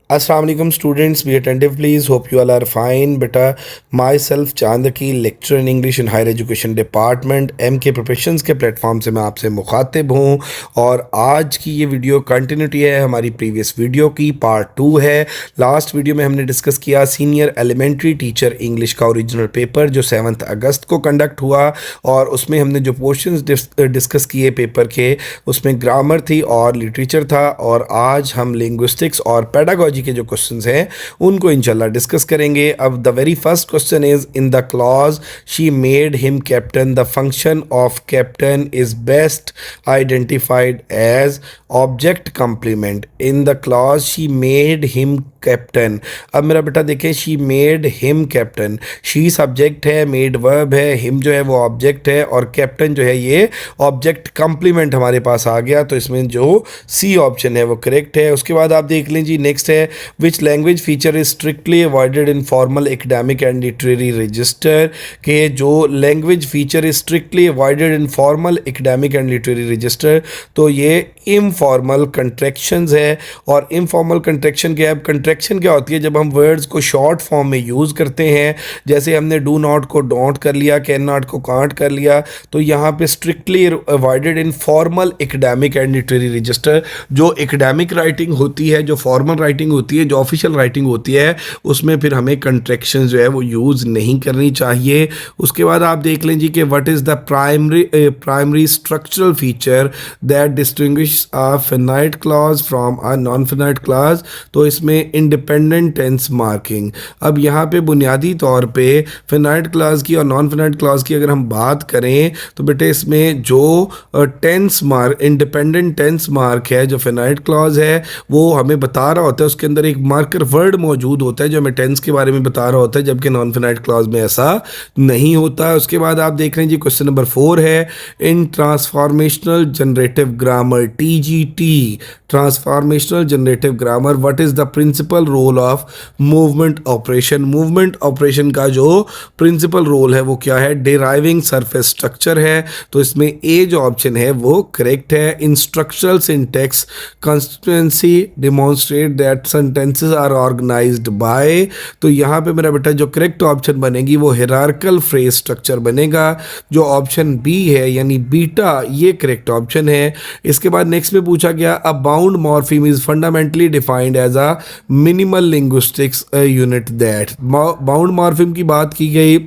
अस्सलाम वालेकुम students, be attentive please, hope you all are fine बेटा। Myself Chandki, lecture in English in higher education department M K professions के platform से मैं आपसे मुखातिब हूँ। और आज की ये वीडियो कंटिन्यूटी है हमारी प्रीवियस वीडियो की, पार्ट 2 है। लास्ट वीडियो में हमने डिस्कस किया सीनियर एलिमेंट्री टीचर इंग्लिश का ओरिजिनल पेपर जो 7 अगस्त को कंडक्ट हुआ, और उसमें हमने जो पोर्शंस डिस्कस किए पेपर के, उसमें ग्रामर थी और लिटरेचर था। और आज हम लिंग्विस्टिक्स और पेडागोजी के जो क्वेश्चंस हैं उनको इंशाल्लाह डिस्कस करेंगे। अब the very first question is in the clause she made him captain, the function of captain is best identified as object complement. In the clause she made him captain. अब मेरा बेटा देखें, she made him captain, she subject है, made verb है, him जो है वो object है, और कैप्टन जो है ये ऑब्जेक्ट कंप्लीमेंट हमारे पास आ गया। तो इसमें जो सी ऑप्शन है वो करेक्ट है। उसके बाद आप देख लीजिए, नेक्स्ट है which language feature is strictly avoided in formal academic and literary register. के जो language feature is strictly avoided in formal academic and literary register, तो ये इनफॉर्मल कंट्रैक्शंस है। और इनफॉर्मल कंट्रैक्शन क्या है? अब कंट्रैक्शन क्या होती है? जब हम वर्ड्स को शॉर्ट फॉर्म में यूज़ करते हैं, जैसे हमने डू नॉट को डोंट कर लिया, कैन नॉट को कांट कर लिया, तो यहाँ पे strictly avoided in formal academic and literary register. जो एकेडमिक राइटिंग होती है, जो फॉर्मल राइटिंग होती है, जो ऑफिशियल राइटिंग होती है, उसमें फिर हमें कंट्रैक्शन जो है वो यूज़ नहीं करनी चाहिए। उसके बाद आप देख लीजिए कि what is the primary structural feature that distinguish a finite clause from a non finite clause. तो इसमें इंडिपेंडेंट टेंस मार्किंग। अब यहाँ पे बुनियादी तौर पे फिनाइट क्लॉज की और नॉन फिनाइट क्लॉज की अगर हम बात करें, तो बेटे इसमें जो tense mark, independent tense mark है, जो फिनाइट क्लॉज है, वो हमें बता रहा होता है, उसके अंदर एक मार्कर वर्ड मौजूद होता है जो हमें टेंस के बारे में बता रहा होता है, जबकि नॉन फिनाइट क्लॉज में ऐसा नहीं होता। उसके बाद आप देख रहे हैं जी, क्वेश्चन नंबर 4 है in transformational generative grammar, TGT, transformational generative grammar, what is the principal role of movement operation. Movement operation का जो प्रिंसिपल रोल है वो क्या है? डिराइविंग सरफेस स्ट्रक्चर है। तो इसमें ए जो ऑप्शन है वो करेक्ट है। In structural syntax constituency demonstrate that sentences are organized by. तो यहाँ पे मेरा बेटा जो करेक्ट ऑप्शन बनेगी वो हिरार्कल फ्रेज स्ट्रक्चर बनेगा। जो ऑप्शन बी है यानी बीटा, ये करेक्ट ऑप्शन है। इसके बाद नेक्स्ट में पूछा गया a bound morpheme is fundamentally defined as a minimal linguistics unit that. Bound morpheme की बात की गई।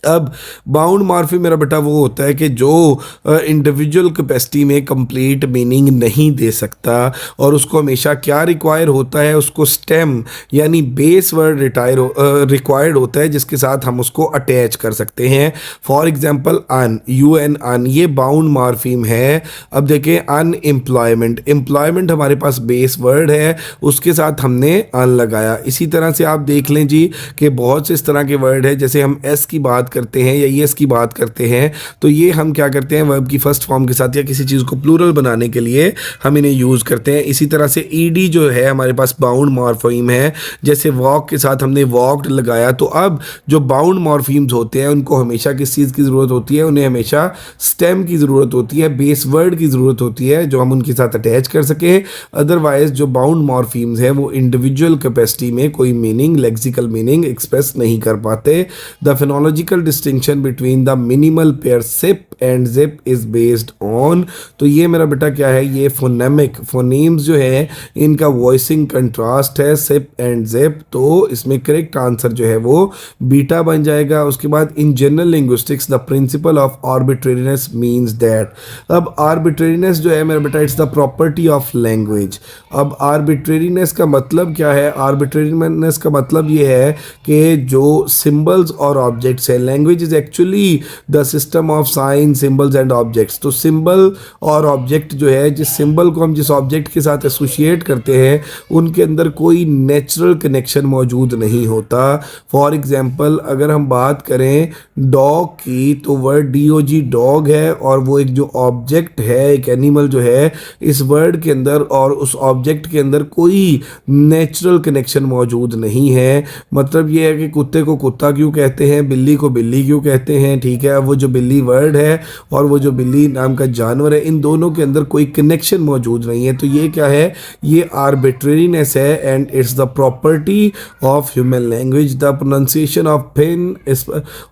अब बाउंड मॉर्फिम मेरा बेटा वो होता है कि जो इंडिविजुअल कैपेसिटी में कंप्लीट मीनिंग नहीं दे सकता, और उसको हमेशा क्या रिक्वायर होता है? उसको स्टेम यानी बेस वर्ड रिक्वायर्ड होता है जिसके साथ हम उसको अटैच कर सकते हैं। फॉर एग्जांपल अन, UN अन, ये बाउंड मॉर्फिम है। अब देखें अनएम्प्लॉयमेंट, एम्प्लॉयमेंट हमारे पास बेस वर्ड है, उसके साथ हमने अन लगाया। इसी तरह से आप देख लें जी कि बहुत से इस तरह के वर्ड है, जैसे हम एस की बात करते हैं या यस की बात करते हैं, तो ये हम क्या करते हैं? वर्ब की फर्स्ट फॉर्म के साथ या किसी चीज़ को प्लूरल बनाने के लिए हम इन्हें यूज़ करते हैं। इसी तरह से ईडी जो है हमारे पास बाउंड मॉर्फीम है, जैसे वॉक के साथ हमने वॉक्ड लगाया। तो अब जो बाउंड मॉर्फीम्स होते हैं उनको हमेशा किस चीज़ की ज़रूरत होती है? उन्हें हमेशा स्टेम की ज़रूरत होती है, बेस वर्ड की ज़रूरत होती है जो हम उनके साथ अटैच कर सकें। अदरवाइज जो बाउंड मॉर्फीम्स हैं वो इंडिविजुअल कैपेसिटी में कोई मीनिंग, लेक्सिकल मीनिंग एक्सप्रेस नहीं कर पाते। The phonological distinction between the minimal pair sip and zip is based on. तो ये मेरा बेटा क्या है? ये फोनेमिक, फोनीम्स जो है इनका वॉइसिंग कंट्रास्ट है, सिप एंड जिप। तो इसमें करेक्ट आंसर जो है वो बीटा बन जाएगा। उसके बाद in general linguistics the principle of arbitrariness means that. अब आर्बिट्रेरीनेस जो है मेरा बेटा it's the property of language. अब आर्बिट्रेरीनेस का मतलब क्या है? आर्बिट्रेरीनेस का मतलब ये है कि जो सिंबल्स और ऑब्जेक्ट्स है, language is actually the system of sine, symbols and objects. तो सिंबल और ऑब्जेक्ट जो है, जिस सिंबल को हम जिस ऑब्जेक्ट के साथ एसोसिएट करते हैं उनके अंदर कोई नेचुरल कनेक्शन मौजूद नहीं होता। फॉर एग्जांपल अगर हम बात करें डॉग की, तो वर्ड DOG डॉग है, और वो एक जो ऑब्जेक्ट है, एक एनिमल जो है, इस वर्ड के अंदर और उस ऑब्जेक्ट के अंदर कोई नेचुरल कनेक्शन मौजूद नहीं है। मतलब ये है कि कुत्ते को कुत्ता क्यों कहते हैं, बिल्ली को बिल्ली क्यों कहते हैं, ठीक है। वो जो बिल्ली वर्ड है और वो जो बिल्ली नाम का जानवर है, इन दोनों के अंदर कोई कनेक्शन मौजूद नहीं है। तो ये क्या है, ये आर्बिट्रेरीनेस है and it's the property of human language. The pronunciation of pin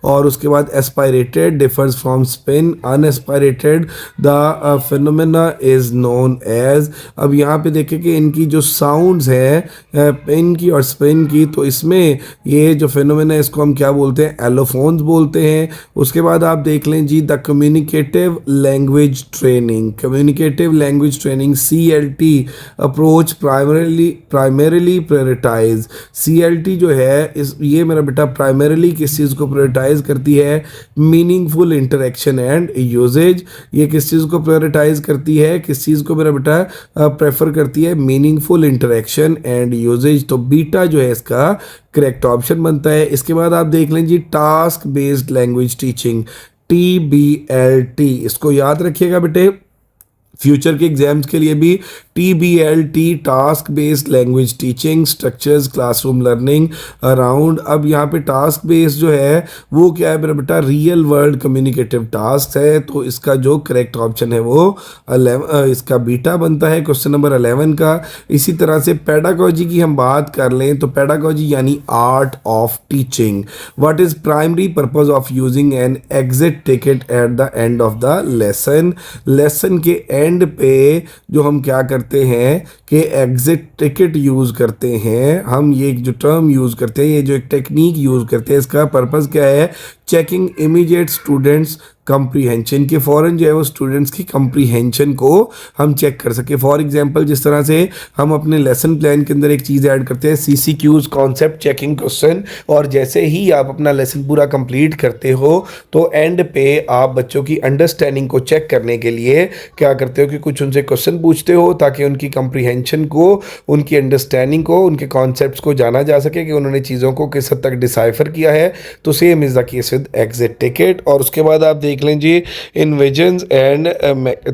और उसके बाद aspirated differs from spin unaspirated. The phenomena is known as. अब यहाँ पे देखें कि इनकी जो साउंड्स है पिन की और स्पिन की, तो इसमें ये जो फिनोमेना इसको हम क्या बोलते हैं, एलोफोन्स बोलते हैं। उसके बाद आप देख लें जी the communicative language training, communicative language training CLT approach primarily prioritise. CLT जो है ये मेरा बेटा प्राइमरीली किस चीज़ को प्रायोरिटाइज करती है, मीनिंगफुल इंटरेक्शन एंड यूजेज। ये किस चीज़ को प्रायोरिटाइज करती है, किस चीज़ को मेरा बेटा प्रेफर करती है, मीनिंगफुल इंटरेक्शन एंड यूजेज। तो बीटा जो है इसका करेक्ट ऑप्शन बनता है। इसके बाद आप देख लें जी task based language teaching, TBLT, इसको याद रखिएगा बेटे, फ्यूचर के एग्जाम्स के लिए भी TBLT task based language teaching structures classroom learning around. अब यहाँ पे टास्क बेस्ड जो है वो क्या है मेरा बेटा, रियल वर्ल्ड कम्युनिकेटिव टास्क है। तो इसका जो करेक्ट ऑप्शन है वो 11 इसका बीटा बनता है क्वेश्चन नंबर 11 का। इसी तरह से पेडागोजी की हम बात कर लें तो पेडागोजी यानी art of teaching. What is primary purpose of using an exit ticket at the end of the lesson. Lesson के एंड पे जो हम क्या करते हैं कि एग्जिट टिकट यूज़ करते हैं, हम ये जो टर्म यूज़ करते हैं, ये जो एक टेक्निक यूज़ करते हैं, इसका पर्पस क्या है, चेकिंग इमीडिएट स्टूडेंट्स कंप्रीहेंशन के फ़ौरन जो है वो स्टूडेंट्स की कंप्रीहेंशन को हम चेक कर सके। फॉर एग्जांपल जिस तरह से हम अपने लेसन प्लान के अंदर एक चीज़ ऐड करते हैं CCQs कॉन्सेप्ट चेकिंग क्वेश्चन, और जैसे ही आप अपना लेसन पूरा कंप्लीट करते हो तो एंड पे आप बच्चों की अंडरस्टैंडिंग को चेक करने के लिए क्या करते हो कि कुछ उनसे क्वेश्चन पूछते हो ताकि उनकी कंप्रीहेंशन को, उनकी अंडरस्टैंडिंग को, उनके कॉन्सेप्ट्स को जाना जा सके कि उन्होंने चीज़ों को किस हद तक डिसाइफर किया है। तो same is the case with exit ticket. और उसके बाद आप देख लें जी इन्विजन्स एंड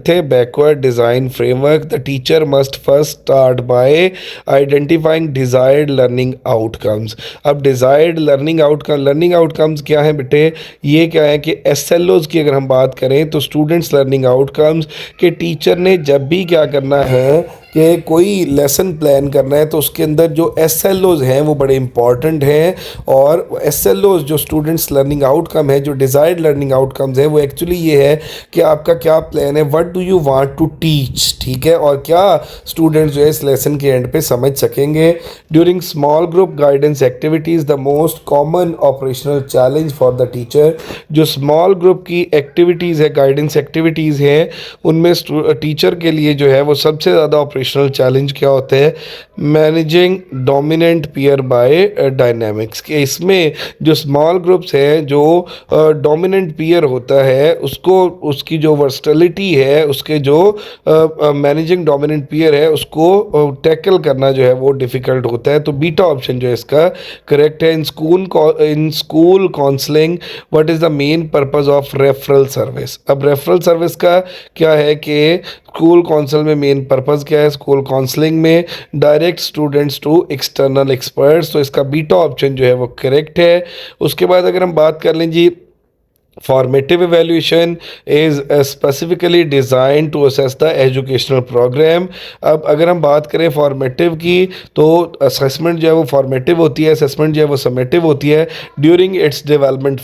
थे backward design framework. The teacher must first start by identifying desired learning outcomes. अब डिज़ायर्ड लर्निंग आउटकम्स क्या है बेटे, ये क्या है कि SLOs की अगर हम बात करें तो स्टूडेंट्स लर्निंग आउटकम्स के टीचर ने जब भी क्या करना है कि कोई लेसन प्लान करना है तो उसके अंदर जो SLOs हैं वो बड़े इंपॉर्टेंट हैं। और SLOs जो स्टूडेंट्स लर्निंग आउटकम है, जो डिज़ायर्ड लर्निंग आउटकम्स है, वो एक्चुअली ये है कि आपका क्या प्लान है, what do you want to teach, ठीक है, और क्या स्टूडेंट्स जो है इस लेसन के एंड पे समझ सकेंगे। During small group guidance activities the most common operational challenge for the teacher. जो स्मॉल ग्रुप की एक्टिविटीज़ है, गाइडेंस एक्टिविटीज़ हैं, उनमें टीचर के लिए जो है वो सबसे ज़्यादा ऑपरेशनल चैलेंज क्या होता है, managing dominant peer by dynamics. के इसमें जो स्मॉल ग्रुप्स हैं, जो डोमिनेंट पीयर होता है उसको, उसकी जो वर्सटिलिटी है, उसके जो मैनेजिंग डोमिनेंट पीयर है उसको टैकल करना जो है वो डिफ़िकल्ट होता है। तो बीटा ऑप्शन जो है इसका करेक्ट है। In school counselling what is the main purpose of referral service. अब रेफरल सर्विस का क्या है कि स्कूल काउंसिल में मेन पर्पस क्या है, स्कूल काउंसलिंग में direct students to external experts. तो इसका बीटा ऑप्शन जो है वो करेक्ट है। उसके बाद अगर हम बात कर लें जी Formative evaluation is specifically designed to assess the educational program। अब अगर हम बात करें फॉर्मेटिव की तो असेसमेंट जो है वो फॉर्मेटिव होती है, असेसमेंट जो है वो समेटिव होती है। ड्यूरिंग इट्स डेवलपमेंट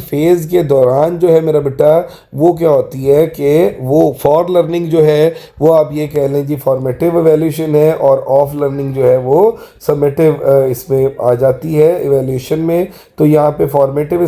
फेज़ के दौरान जो है मेरा बेटा वो क्या होती है कि वो फॉर लर्निंग जो है वो आप ये कह लें जी फॉर्मेटिव एवेल्यूशन है, और ऑफ लर्निंग जो है वो समेटिव इसमें आ जाती है एवेल्यूशन में। तो यहाँ पे फॉर्मेटिव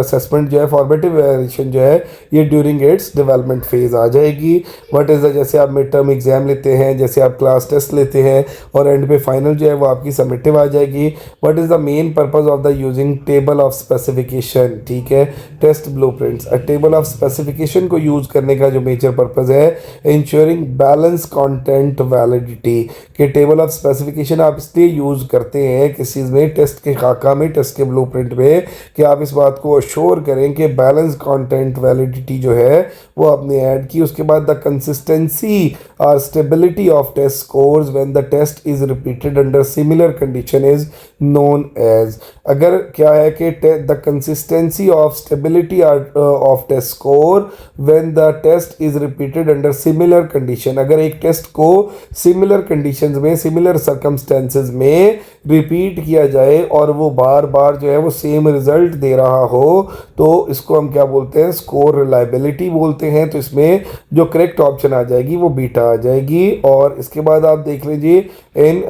असेसमेंट जो है, फॉर्मेटिव एवेल्यूशन जो है ये ड्यूरिंग इट्स डेवलपमेंट फेज़ आ जाएगी। व्हाट इज़ द, जैसे आप मिड टर्म एग्जाम लेते हैं, जैसे आप क्लास टेस्ट लेते हैं, और एंड पे फाइनल जो है वो आपकी समेटिव आ जाएगी। What is the main purpose of the using table of specification, ठीक है, test blueprints. Table of specification को यूज़ करने का जो मेजर पर्पस है, इंश्योरिंग बैलेंस कंटेंट वैलिडिटी। के टेबल ऑफ स्पेसिफिकेशन आप इसलिए यूज़ करते हैं किस चीज़ में, टेस्ट के खाका में, टेस्ट के ब्लूप्रिंट में, कि आप इस बात को इंश्योर करें कि बैलेंस कंटेंट वैलिडिटी जो है वो आपने ऐड की। उसके बाद द कंसिस्टेंसी और stability of test scores when the test is repeated under similar condition is known as. अगर क्या है कि the consistency of stability of test score when the test is repeated under similar condition, अगर एक test को similar conditions में, similar circumstances में repeat किया जाए और वो बार बार जो है वो सेम रिजल्ट दे रहा हो, तो इसको हम क्या बोलते हैं, स्कोर रिलायबिलिटी बोलते हैं। तो इसमें जो करेक्ट ऑप्शन आ जाएगी वो बीटा आ जाएगी। और इसके बाद आप देख लीजिए in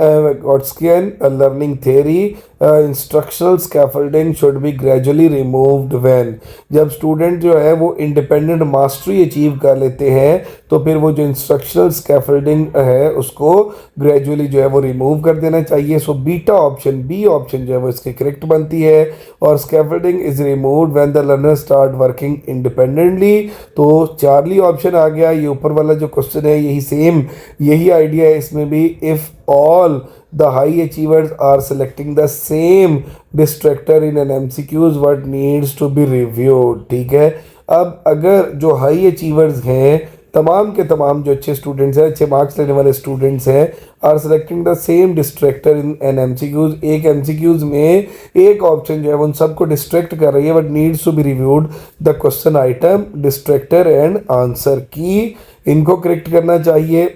Vygotskian learning theory instructional scaffolding should be gradually removed when, जब स्टूडेंट जो है वो इंडिपेंडेंट मास्टरी अचीव कर लेते हैं तो फिर वो जो इंस्ट्रक्शनल स्कैफोल्डिंग है उसको ग्रेजुअली जो है वो रिमूव कर देना चाहिए। So beta option, B option जो है वो इसके करेक्ट बनती है। और scaffolding is removed when the learner start working independently, तो चार्ली ऑप्शन आ गया। ये ऊपर वाला जो क्वेश्चन है यही सेम, यही आइडिया है इसमें भी। If all the high achievers are selecting the same distractor in an MCQs what needs to be reviewed, ठीक है। अब अगर जो हाई अचीवर्स हैं, तमाम के तमाम जो अच्छे स्टूडेंट्स हैं, अच्छे मार्क्स लेने वाले स्टूडेंट्स हैं, are selecting the same distractor in an MCQs, एक MCQs में एक ऑप्शन जो है वो उन सबको डिस्ट्रैक्ट कर रही है, but needs to be reviewed the question item distractor and answer key, इनको करेक्ट करना चाहिए,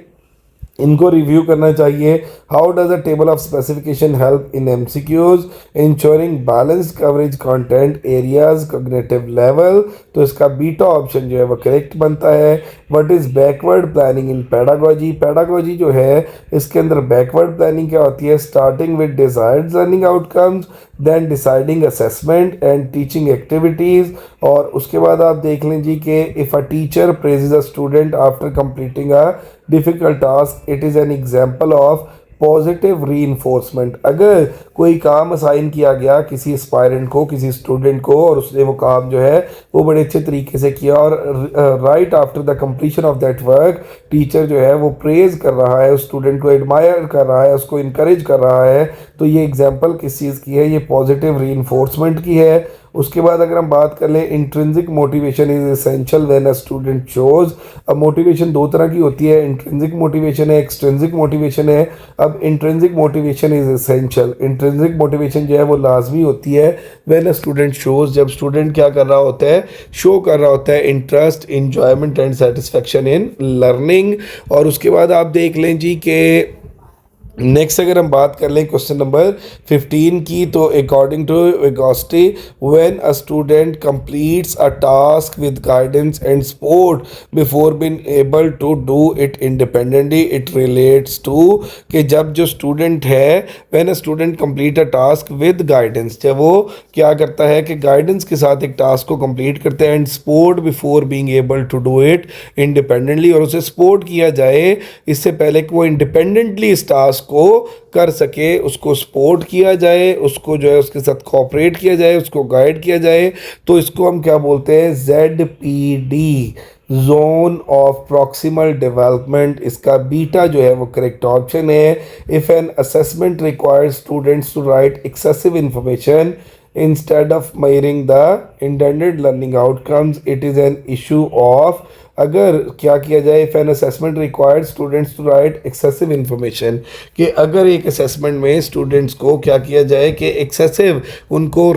इनको रिव्यू करना चाहिए। How does a table of specification help in MCQs, ensuring balanced coverage content areas cognitive level, तो इसका बीटा ऑप्शन जो है वो करेक्ट बनता है। What is backward planning in pedagogy, pedagogy जो है इसके अंदर बैकवर्ड प्लानिंग क्या होती है, starting with desired learning outcomes, then deciding assessment and teaching activities. और उसके बाद आप देख लीजिए कि if a teacher praises a student after completing a difficult task it is an example of positive reinforcement. अगर कोई काम असाइन किया गया किसी एस्पायरेंट को, किसी स्टूडेंट को, और उसने वो काम जो है वो बड़े अच्छे तरीके से किया, और right after the completion of that work teacher जो है वो प्रेज कर रहा है, उस स्टूडेंट को एडमायर कर रहा है, उसको इनकरेज कर रहा है, तो ये एग्जाम्पल किस चीज़ की है, ये पॉजिटिव रीइंफोर्समेंट की है। उसके बाद अगर हम बात कर लें intrinsic motivation is essential when a student shows. अब मोटिवेशन दो तरह की होती है, इंट्रिंसिक मोटिवेशन है, एक्सट्रिंसिक मोटिवेशन है। अब intrinsic motivation is essential, intrinsic motivation जो है वो लाजमी होती है व्हेन अ स्टूडेंट शोज, जब स्टूडेंट क्या कर रहा होता है, शो कर रहा होता है interest, enjoyment and satisfaction in learning. और उसके बाद आप देख लें जी कि नेक्स्ट अगर हम बात कर लें क्वेश्चन नंबर 15 की, तो according to Vygotsky when a student completes a task with guidance and support before being able to do it independently it relates to, कि जब जो स्टूडेंट है when a student complete a task with guidance, जब वो क्या करता है कि गाइडेंस के साथ एक टास्क को कंप्लीट करता है, and support before being able to do it independently, और उसे सपोर्ट किया जाए इससे पहले कि वो इंडिपेंडेंटली इस टास्क को कर सके, उसको सपोर्ट किया जाए, उसको जो है उसके साथ कोऑपरेट किया जाए, उसको गाइड किया जाए, तो इसको हम क्या बोलते हैं, ZPD, zone of proximal development. इसका बीटा जो है वो करेक्ट ऑप्शन है। If an assessment requires students to write excessive information instead of measuring the intended learning outcomes it is an issue of, अगर क्या किया जाए, if an assessment required students to write excessive information, कि अगर एक assessment में students को क्या किया जाए कि एक्सेसिव उनको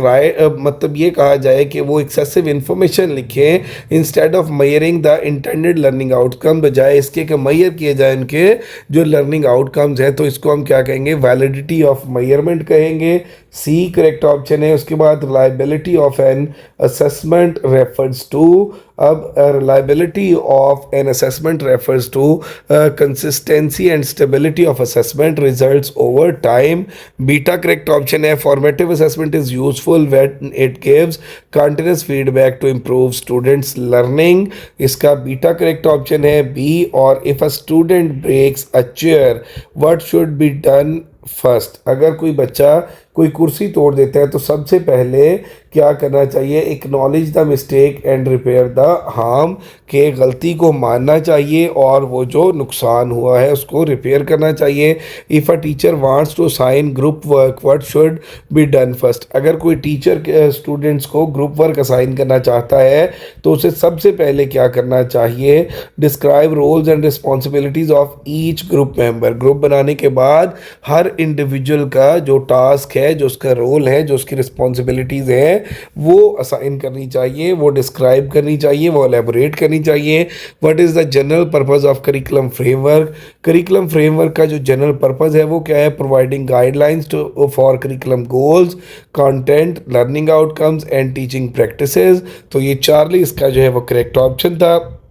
मतलब ये कहा जाए कि वो एक्सेसिव इंफॉर्मेशन लिखें instead of मेयरिंग the intended learning outcome, बजाय इसके कि मैयर किए जाए उनके जो लर्निंग आउटकम्स हैं, तो इसको हम क्या कहेंगे, वैलिडिटी ऑफ मेयरमेंट कहेंगे। सी करेक्ट ऑप्शन है। उसके बाद reliability of an assessment refers to, अब reliability of an assessment refers to consistency and stability of assessment results over time. बीटा करेक्ट ऑप्शन है। Formative assessment is useful when it gives continuous feedback to improve students learning, इसका बीटा correct option है B. और if a student breaks a chair what should be done first, अगर कोई बच्चा कोई कुर्सी तोड़ देता है तो सबसे पहले क्या करना चाहिए, acknowledge the mistake and repair the harm, के गलती को मानना चाहिए और वो जो नुकसान हुआ है उसको रिपेयर करना चाहिए। If a teacher wants to assign group work what should be done first, अगर कोई टीचर स्टूडेंट्स को ग्रुप वर्क असाइन करना चाहता है तो उसे सबसे पहले क्या करना चाहिए, describe roles and responsibilities of each group member, group बनाने के बाद हर इंडिविजुअल का जो टास्क है, जो उसका रोल है, जो उसकी रिस्पॉन्सिबिलिटीज़ है वो असाइन करनी चाहिए, वो डिस्क्राइब करनी चाहिए, वो एलेबोरेट करनी चाहिए। What is the general purpose of curriculum framework, curriculum framework का जो जनरल पर्पस है वो क्या है, providing guidelines to for curriculum goals, content, learning outcomes and teaching practices. तो ये चार्ली इसका जो है वो करेक्ट ऑप्शन था।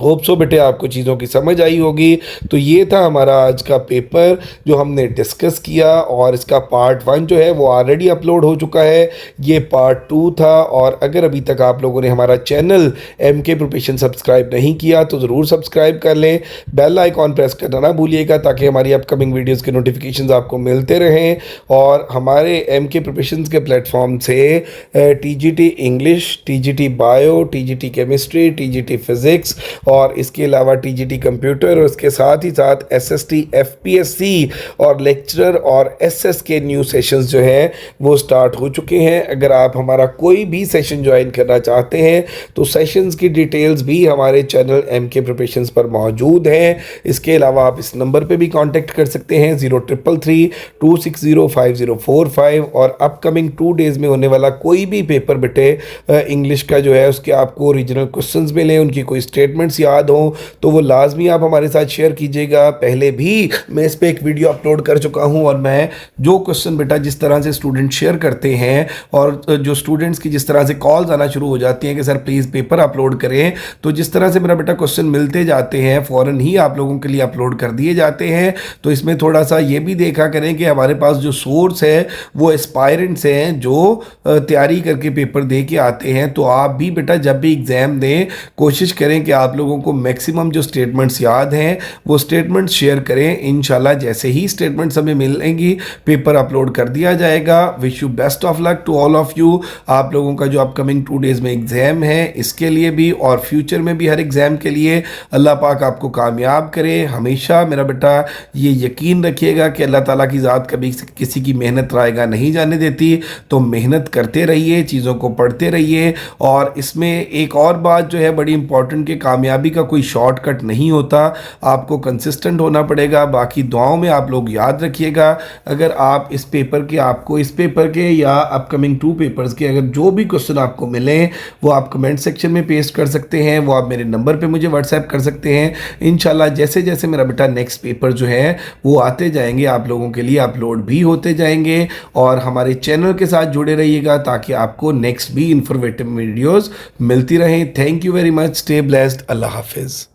होप सो बेटे आपको चीज़ों की समझ आई होगी। तो ये था हमारा आज का पेपर जो हमने डिस्कस किया, और इसका पार्ट 1 जो है वो ऑलरेडी अपलोड हो चुका है, ये पार्ट 2 था। और अगर अभी तक आप लोगों ने हमारा चैनल MK प्रिपरेशन सब्सक्राइब नहीं किया तो ज़रूर सब्सक्राइब कर लें, बेल आइकॉन प्रेस करना ना भूलिएगा ताकि हमारी अपकमिंग वीडियोज़ के नोटिफिकेशन आपको मिलते रहें। और हमारे MK प्रिपरेशन के प्लेटफॉर्म से TGT English, TGT bio, TGT chemistry, TGT physics और इसके अलावा TGT कंप्यूटर, और उसके साथ ही साथ SST FPSC और लेक्चरर और SS के न्यू सेशंस जो हैं वो स्टार्ट हो चुके हैं। अगर आप हमारा कोई भी सेशन ज्वाइन करना चाहते हैं तो सेशंस की डिटेल्स भी हमारे चैनल MK प्रिपरेशंस पर मौजूद हैं। इसके अलावा आप इस नंबर पे भी कांटेक्ट कर सकते हैं 0333-260-5045, और अपकमिंग 2 डेज़ में होने वाला कोई भी पेपर बेटे इंग्लिश का जो है उसके आपको ओरिजिनल क्वेश्चंस मिले, उनकी कोई स्टेटमेंट्स याद हो तो वो लाजमी आप हमारे साथ शेयर कीजिएगा। पहले भी मैं इस पर एक वीडियो अपलोड कर चुका हूं, और मैं जो क्वेश्चन बेटा जिस तरह से स्टूडेंट शेयर करते हैं और जो स्टूडेंट्स की जिस तरह से कॉल्स आना शुरू हो जाती हैं कि सर प्लीज़ पेपर अपलोड करें, तो जिस तरह से मेरा बेटा क्वेश्चन मिलते जाते हैं फ़ौरन ही आप लोगों के लिए अपलोड कर दिए जाते हैं। तो इसमें थोड़ा सा ये भी देखा करें कि हमारे पास जो सोर्स है वो एस्पायरेंट्स हैं जो तैयारी करके पेपर दे के आते हैं। तो आप भी बेटा जब भी एग्ज़ाम दें कोशिश करें कि आप लोगों को मैक्सिमम जो स्टेटमेंट्स याद हैं वो स्टेटमेंट्स शेयर करें। इंशाल्लाह जैसे ही स्टेटमेंट्स हमें मिलेंगी पेपर अपलोड कर दिया जाएगा। Wish you best of luck to all of you. आप लोगों का जो अपकमिंग 2 डेज़ में एग्ज़ाम है इसके लिए भी और फ्यूचर में भी हर एग्ज़ाम के लिए अल्लाह पाक आपको कामयाब करे। हमेशा मेरा बेटा ये यकीन रखिएगा कि अल्लाह ताला की ज़ात कभी किसी की मेहनत रायगा नहीं जाने देती। तो मेहनत करते रहिए, चीज़ों को पढ़ते रहिए। और इसमें एक और बात जो है बड़ी इंपॉर्टेंट, कि कामयाबी का कोई शॉर्टकट नहीं होता, आपको कंसिस्टेंट होना पड़ेगा। बाकी दुआओं में आप लोग याद रखिएगा। अगर आप इस पेपर के या अपकमिंग 2 पेपर्स के अगर जो भी क्वेश्चन आपको मिले वो आप कमेंट सेक्शन में पेस्ट कर सकते हैं, वो आप मेरे नंबर पे मुझे व्हाट्सएप कर सकते हैं। इंशाल्लाह जैसे जैसे मेरा बेटा नेक्स्ट पेपर जो है वो आते जाएंगे आप लोगों के लिए अपलोड भी होते जाएंगे। और हमारे चैनल के साथ जुड़े रहिएगा ताकि आपको नेक्स्ट भी इंफॉर्मेटिव वीडियोज़ मिलती रहें। Thank you very much, stay blessed, अल्लाह हाफिज़।